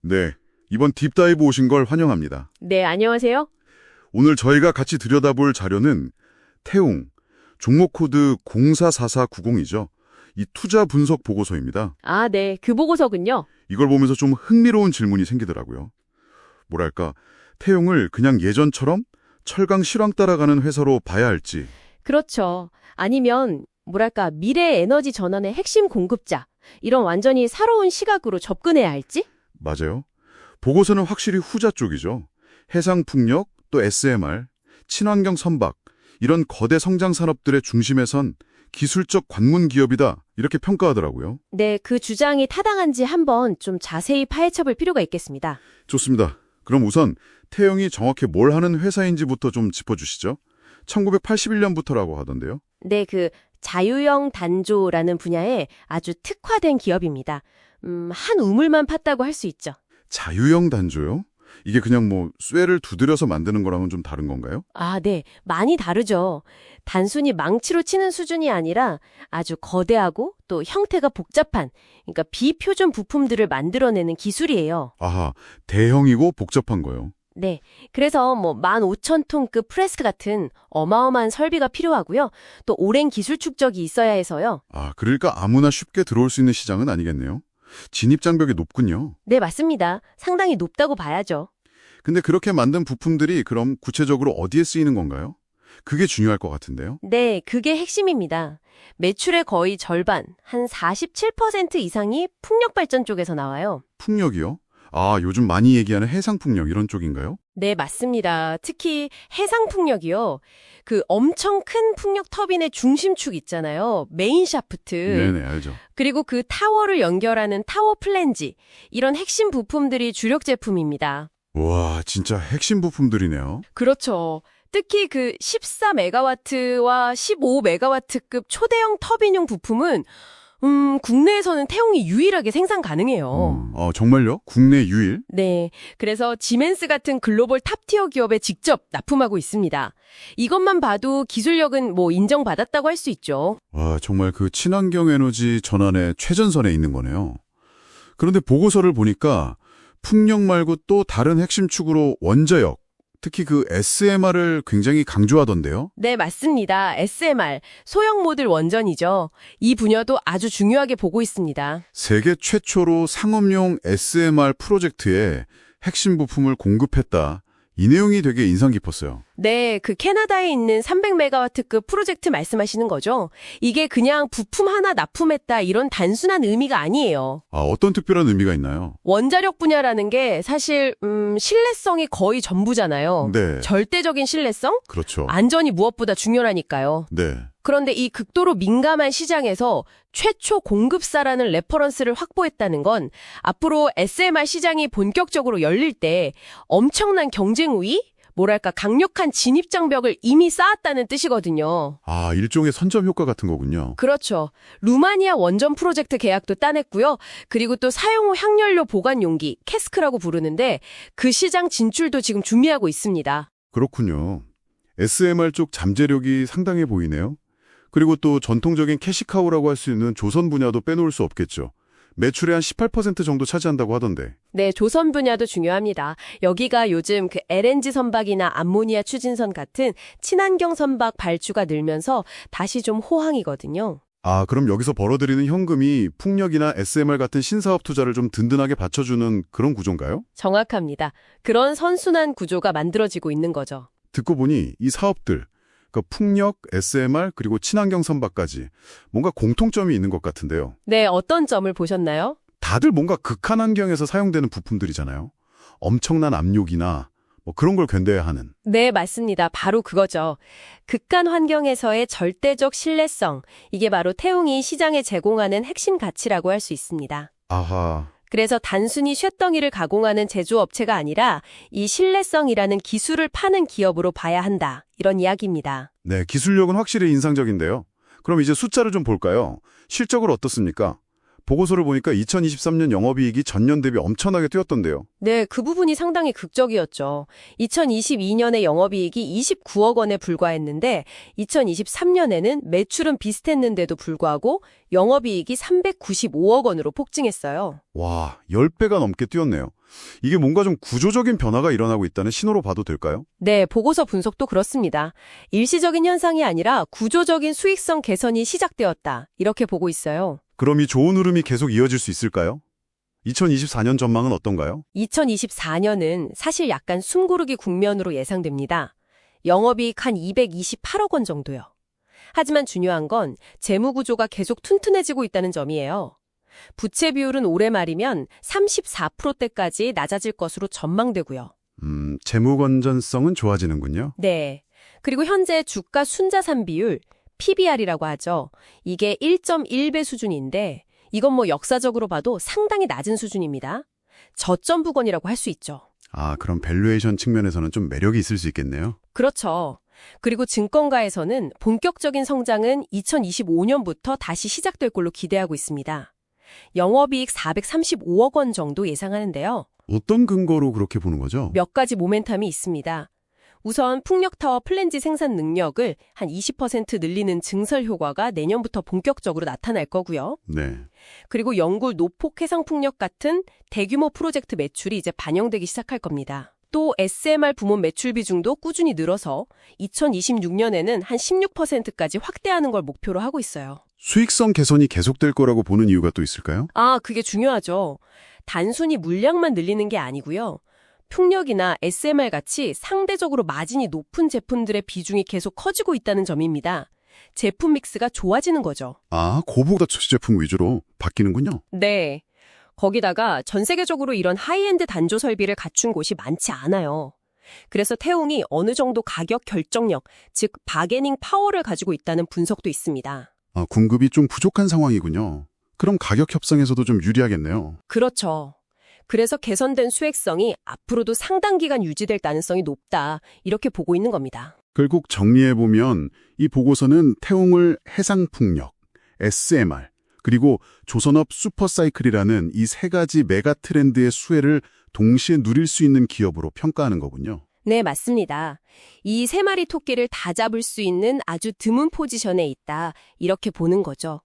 네, 이번 딥다이브 오신 걸 환영합니다. 네, 안녕하세요. 오늘 저희가 같이 들여다볼 자료는 태웅, 종목 코드 044490이죠. 이 투자 분석 보고서입니다. 아, 네, 그 보고서군요. 이걸 보면서 좀 흥미로운 질문이 생기더라고요. 뭐랄까, 태웅을 그냥 예전처럼 철강 실황 따라가는 회사로 봐야 할지. 그렇죠. 아니면 뭐랄까 미래 에너지 전환의 핵심 공급자, 이런 완전히 새로운 시각으로 접근해야 할지? 맞아요. 보고서는 확실히 후자 쪽이죠. 해상풍력, 또 SMR, 친환경 선박, 이런 거대 성장 산업들의 중심에 선 기술적 관문 기업이다, 이렇게 평가하더라고요. 네, 그 주장이 타당한지 한번 좀 자세히 파헤쳐볼 필요가 있겠습니다. 좋습니다. 그럼 우선 태영이 정확히 뭘 하는 회사인지부터 좀 짚어주시죠. 1981년부터라고 하던데요. 네, 그 자유형 단조라는 분야에 아주 특화된 기업입니다. 한 우물만 팠다고 할 수 있죠. 자유형 단조요? 이게 그냥 뭐 쇠를 두드려서 만드는 거랑은 좀 다른 건가요? 아, 네. 많이 다르죠. 단순히 망치로 치는 수준이 아니라 아주 거대하고 또 형태가 복잡한, 그러니까 비표준 부품들을 만들어내는 기술이에요. 아하, 대형이고 복잡한 거요. 네. 그래서 뭐 15,000톤급 프레스 같은 어마어마한 설비가 필요하고요. 또 오랜 기술 축적이 있어야 해서요. 아, 그러니까 아무나 쉽게 들어올 수 있는 시장은 아니겠네요. 진입장벽이 높군요. 네, 맞습니다. 상당히 높다고 봐야죠. 근데 그렇게 만든 부품들이 그럼 구체적으로 어디에 쓰이는 건가요? 그게 중요할 것 같은데요. 네, 그게 핵심입니다. 매출의 거의 절반, 한 47% 이상이 풍력 발전 쪽에서 나와요. 풍력이요? 아, 요즘 많이 얘기하는 해상풍력 이런 쪽인가요? 네, 맞습니다. 특히 해상풍력이요. 그 엄청 큰 풍력 터빈의 중심축 있잖아요. 메인 샤프트. 네네, 알죠. 그리고 그 타워를 연결하는 타워 플랜지. 이런 핵심 부품들이 주력 제품입니다. 와, 진짜 핵심 부품들이네요. 그렇죠. 특히 그 14메가와트와 15메가와트급 초대형 터빈용 부품은 국내에서는 태용이 유일하게 생산 가능해요. 정말요? 국내 유일? 네. 그래서 지멘스 같은 글로벌 탑티어 기업에 직접 납품하고 있습니다. 이것만 봐도 기술력은 뭐 인정받았다고 할 수 있죠. 와, 정말 그 친환경 에너지 전환의 최전선에 있는 거네요. 그런데 보고서를 보니까 풍력 말고 또 다른 핵심 축으로 원자력, 특히 그 SMR을 굉장히 강조하던데요. 네, 맞습니다. SMR, 소형 모듈 원전이죠. 이 분야도 아주 중요하게 보고 있습니다. 세계 최초로 상업용 SMR 프로젝트에 핵심 부품을 공급했다. 이 내용이 되게 인상 깊었어요. 네, 그 캐나다에 있는 300메가와트급 프로젝트 말씀하시는 거죠? 이게 그냥 부품 하나 납품했다 이런 단순한 의미가 아니에요. 아, 어떤 특별한 의미가 있나요? 원자력 분야라는 게 사실 신뢰성이 거의 전부잖아요. 네. 절대적인 신뢰성? 그렇죠. 안전이 무엇보다 중요하니까요. 네. 그런데 이 극도로 민감한 시장에서 최초 공급사라는 레퍼런스를 확보했다는 건 앞으로 SMR 시장이 본격적으로 열릴 때 엄청난 경쟁 우위? 뭐랄까 강력한 진입장벽을 이미 쌓았다는 뜻이거든요. 아, 일종의 선점 효과 같은 거군요. 그렇죠. 루마니아 원전 프로젝트 계약도 따냈고요. 그리고 또 사용 후 향연료 보관 용기, 캐스크라고 부르는데 그 시장 진출도 지금 준비하고 있습니다. 그렇군요. SMR 쪽 잠재력이 상당해 보이네요. 그리고 또 전통적인 캐시카우라고 할 수 있는 조선 분야도 빼놓을 수 없겠죠. 매출의 한 18% 정도 차지한다고 하던데. 네, 조선 분야도 중요합니다. 여기가 요즘 그 LNG 선박이나 암모니아 추진선 같은 친환경 선박 발주가 늘면서 다시 좀 호황이거든요. 아, 그럼 여기서 벌어들이는 현금이 풍력이나 SMR 같은 신사업 투자를 좀 든든하게 받쳐주는 그런 구조인가요? 정확합니다. 그런 선순환 구조가 만들어지고 있는 거죠. 듣고 보니 이 사업들, 그러니까 풍력, SMR, 그리고 친환경 선박까지 뭔가 공통점이 있는 것 같은데요. 네, 어떤 점을 보셨나요? 다들 뭔가 극한 환경에서 사용되는 부품들이잖아요. 엄청난 압력이나 뭐 그런 걸 견뎌야 하는. 네, 맞습니다. 바로 그거죠. 극한 환경에서의 절대적 신뢰성. 이게 바로 태웅이 시장에 제공하는 핵심 가치라고 할 수 있습니다. 아하. 그래서 단순히 쇳덩이를 가공하는 제조업체가 아니라 이 신뢰성이라는 기술을 파는 기업으로 봐야 한다. 이런 이야기입니다. 네, 기술력은 확실히 인상적인데요. 그럼 이제 숫자를 좀 볼까요? 실적으로 어떻습니까? 보고서를 보니까 2023년 영업이익이 전년 대비 엄청나게 뛰었던데요. 네, 그 부분이 상당히 극적이었죠. 2022년에 영업이익이 29억 원에 불과했는데 2023년에는 매출은 비슷했는데도 불구하고 영업이익이 395억 원으로 폭증했어요. 와, 10배가 넘게 뛰었네요. 이게 뭔가 좀 구조적인 변화가 일어나고 있다는 신호로 봐도 될까요? 네, 보고서 분석도 그렇습니다. 일시적인 현상이 아니라 구조적인 수익성 개선이 시작되었다. 이렇게 보고 있어요. 그럼 이 좋은 흐름이 계속 이어질 수 있을까요? 2024년 전망은 어떤가요? 2024년은 사실 약간 숨고르기 국면으로 예상됩니다. 영업이익 한 228억 원 정도요. 하지만 중요한 건 재무 구조가 계속 튼튼해지고 있다는 점이에요. 부채 비율은 올해 말이면 34%대까지 낮아질 것으로 전망되고요. 재무 건전성은 좋아지는군요. 네. 그리고 현재 주가 순자산 비율, PBR이라고 하죠. 이게 1.1배 수준인데 이건 뭐 역사적으로 봐도 상당히 낮은 수준입니다. 저점 부근이라고 할 수 있죠. 아, 그럼 밸류에이션 측면에서는 좀 매력이 있을 수 있겠네요. 그렇죠. 그리고 증권가에서는 본격적인 성장은 2025년부터 다시 시작될 걸로 기대하고 있습니다. 영업이익 435억 원 정도 예상하는데요. 어떤 근거로 그렇게 보는 거죠? 몇 가지 모멘텀이 있습니다. 우선 풍력타워 플랜지 생산 능력을 한 20% 늘리는 증설 효과가 내년부터 본격적으로 나타날 거고요. 네. 그리고 영구 노폭 해상풍력 같은 대규모 프로젝트 매출이 이제 반영되기 시작할 겁니다. 또 SMR 부문 매출 비중도 꾸준히 늘어서 2026년에는 한 16%까지 확대하는 걸 목표로 하고 있어요. 수익성 개선이 계속될 거라고 보는 이유가 또 있을까요? 아, 그게 중요하죠. 단순히 물량만 늘리는 게 아니고요. 풍력이나 SMR 같이 상대적으로 마진이 높은 제품들의 비중이 계속 커지고 있다는 점입니다. 제품 믹스가 좋아지는 거죠. 아, 고부가 처치 제품 위주로 바뀌는군요. 네. 거기다가 전 세계적으로 이런 하이엔드 단조 설비를 갖춘 곳이 많지 않아요. 그래서 태웅이 어느 정도 가격 결정력, 즉 바게닝 파워를 가지고 있다는 분석도 있습니다. 아, 공급이 좀 부족한 상황이군요. 그럼 가격 협상에서도 좀 유리하겠네요. 그렇죠. 그래서 개선된 수익성이 앞으로도 상당 기간 유지될 가능성이 높다. 이렇게 보고 있는 겁니다. 결국 정리해보면 이 보고서는 태웅을 해상풍력, SMR, 그리고 조선업 슈퍼사이클이라는 이 세 가지 메가 트렌드의 수혜를 동시에 누릴 수 있는 기업으로 평가하는 거군요. 네, 맞습니다. 이 세 마리 토끼를 다 잡을 수 있는 아주 드문 포지션에 있다. 이렇게 보는 거죠.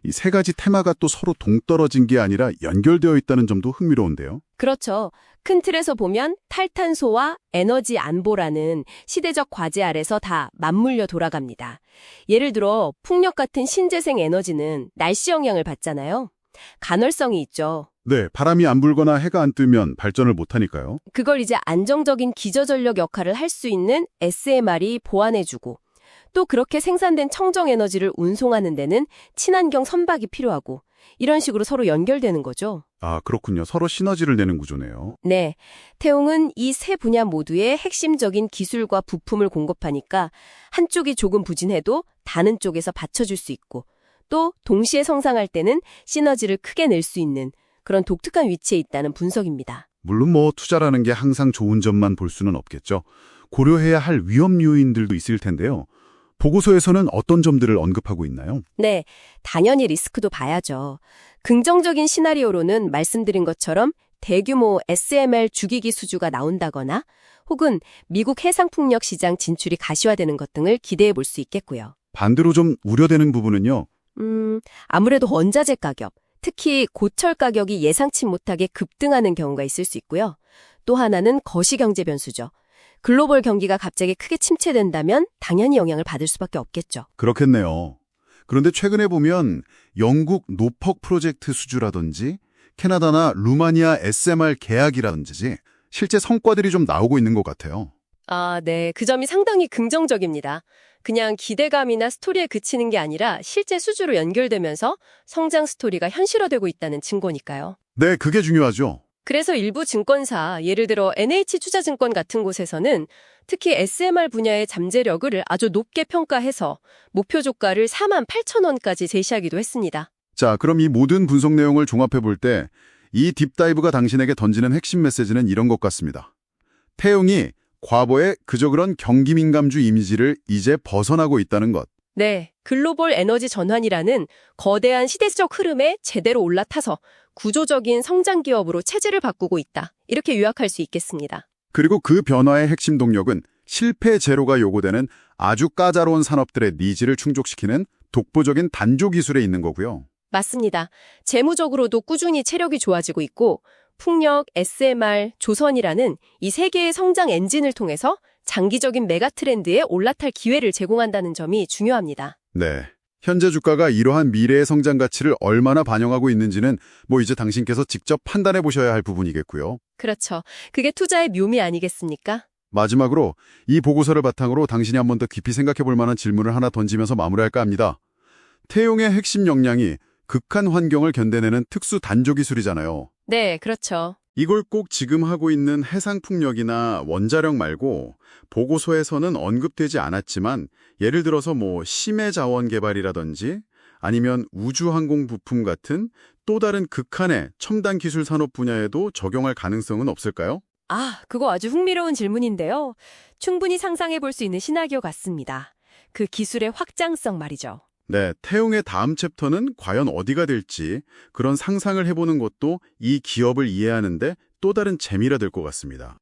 이 세 가지 테마가 또 서로 동떨어진 게 아니라 연결되어 있다는 점도 흥미로운데요. 그렇죠. 큰 틀에서 보면 탈탄소와 에너지 안보라는 시대적 과제 아래서 다 맞물려 돌아갑니다. 예를 들어 풍력 같은 신재생 에너지는 날씨 영향을 받잖아요. 간헐성이 있죠. 네, 바람이 안 불거나 해가 안 뜨면 발전을 못하니까요. 그걸 이제 안정적인 기저전력 역할을 할 수 있는 SMR이 보완해주고 또 그렇게 생산된 청정에너지를 운송하는 데는 친환경 선박이 필요하고 이런 식으로 서로 연결되는 거죠. 아, 그렇군요. 서로 시너지를 내는 구조네요. 네, 태웅은 이 세 분야 모두의 핵심적인 기술과 부품을 공급하니까 한쪽이 조금 부진해도 다른 쪽에서 받쳐줄 수 있고 또 동시에 성장할 때는 시너지를 크게 낼 수 있는 그런 독특한 위치에 있다는 분석입니다. 물론 투자라는 게 항상 좋은 점만 볼 수는 없겠죠. 고려해야 할 위험 요인들도 있을 텐데요. 보고서에서는 어떤 점들을 언급하고 있나요? 네, 당연히 리스크도 봐야죠. 긍정적인 시나리오로는 말씀드린 것처럼 대규모 SMR 주기기 수주가 나온다거나 혹은 미국 해상풍력 시장 진출이 가시화되는 것 등을 기대해 볼 수 있겠고요. 반대로 좀 우려되는 부분은요. 아무래도 원자재 가격, 특히 고철 가격이 예상치 못하게 급등하는 경우가 있을 수 있고요. 또 하나는 거시경제 변수죠. 글로벌 경기가 갑자기 크게 침체된다면 당연히 영향을 받을 수밖에 없겠죠. 그렇겠네요. 그런데 최근에 보면 영국 노퍽 프로젝트 수주라든지 캐나다나 루마니아 SMR 계약이라든지 실제 성과들이 좀 나오고 있는 것 같아요. 아, 네. 그 점이 상당히 긍정적입니다. 그냥 기대감이나 스토리에 그치는 게 아니라 실제 수주로 연결되면서 성장 스토리가 현실화되고 있다는 증거니까요. 네, 그게 중요하죠. 그래서 일부 증권사, 예를 들어 NH투자증권 같은 곳에서는 특히 SMR 분야의 잠재력을 아주 높게 평가해서 목표 주가를 48,000원까지 제시하기도 했습니다. 자, 그럼 이 모든 분석 내용을 종합해 볼 때 이 딥다이브가 당신에게 던지는 핵심 메시지는 이런 것 같습니다. 태웅이 과거의 그저 그런 경기민감주 이미지를 이제 벗어나고 있다는 것. 네, 글로벌 에너지 전환이라는 거대한 시대적 흐름에 제대로 올라타서 구조적인 성장 기업으로 체질을 바꾸고 있다. 이렇게 요약할 수 있겠습니다. 그리고 그 변화의 핵심 동력은 실패 제로가 요구되는 아주 까다로운 산업들의 니즈를 충족시키는 독보적인 단조 기술에 있는 거고요. 맞습니다. 재무적으로도 꾸준히 체력이 좋아지고 있고 풍력, SMR, 조선이라는 이 세 개의 성장 엔진을 통해서 장기적인 메가 트렌드에 올라탈 기회를 제공한다는 점이 중요합니다. 네. 현재 주가가 이러한 미래의 성장 가치를 얼마나 반영하고 있는지는 이제 당신께서 직접 판단해 보셔야 할 부분이겠고요. 그렇죠. 그게 투자의 묘미 아니겠습니까? 마지막으로 이 보고서를 바탕으로 당신이 한 번 더 깊이 생각해 볼 만한 질문을 하나 던지면서 마무리할까 합니다. 태용의 핵심 역량이 극한 환경을 견뎌내는 특수 단조 기술이잖아요. 네, 그렇죠. 이걸 꼭 지금 하고 있는 해상풍력이나 원자력 말고 보고서에서는 언급되지 않았지만 예를 들어서 심해 자원 개발이라든지 아니면 우주항공 부품 같은 또 다른 극한의 첨단 기술 산업 분야에도 적용할 가능성은 없을까요? 그거 아주 흥미로운 질문인데요. 충분히 상상해 볼 수 있는 시나리오 같습니다. 그 기술의 확장성 말이죠. 네, 태용의 다음 챕터는 과연 어디가 될지 그런 상상을 해보는 것도 이 기업을 이해하는데 또 다른 재미라 될 것 같습니다.